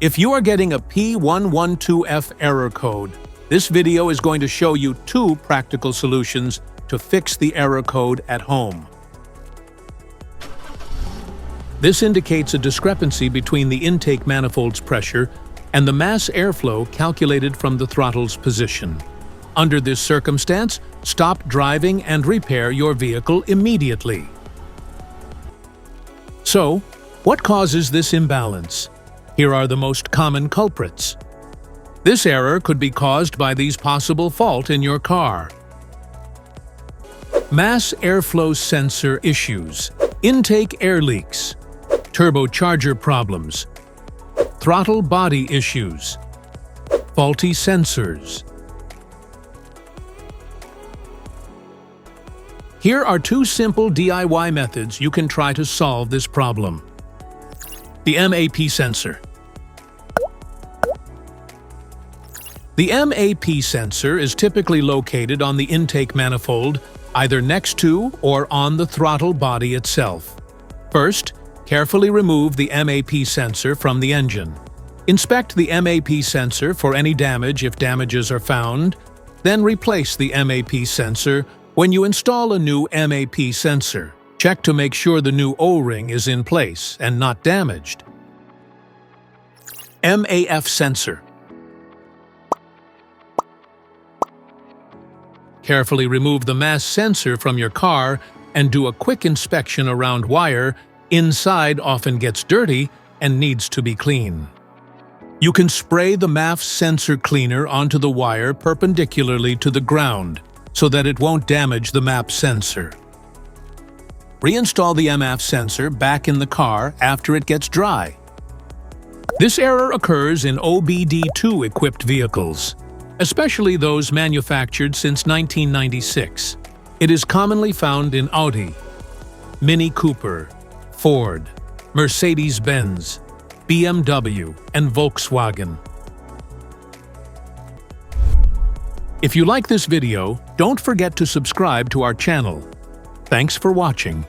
If you are getting a P112F error code, this video is going to show you 2 practical solutions to fix the error code at home. This indicates a discrepancy between the intake manifold's pressure and the mass airflow calculated from the throttle's position. Under this circumstance, stop driving and repair your vehicle immediately. So, what causes this imbalance? Here are the most common culprits. This error could be caused by these possible faults in your car. Mass airflow sensor issues, intake air leaks, turbocharger problems, throttle body issues, faulty sensors. Here are 2 simple DIY methods you can try to solve this problem. The MAF sensor. The MAF sensor is typically located on the intake manifold, either next to or on the throttle body itself. First, carefully remove the MAF sensor from the engine. Inspect the MAF sensor for any damage if damages are found, then replace the MAF sensor when you install a new MAF sensor. Check to make sure the new O-ring is in place and not damaged. MAF sensor. Carefully remove the MAF sensor from your car and do a quick inspection around wire. Inside often gets dirty and needs to be clean. You can spray the MAF sensor cleaner onto the wire perpendicularly to the ground so that it won't damage the MAF sensor. Reinstall the MAF sensor back in the car after it gets dry. This error occurs in OBD2 equipped vehicles, especially those manufactured since 1996. It is commonly found in Audi, Mini Cooper, Ford, Mercedes-Benz, BMW, and Volkswagen. If you like this video, don't forget to subscribe to our channel. Thanks for watching.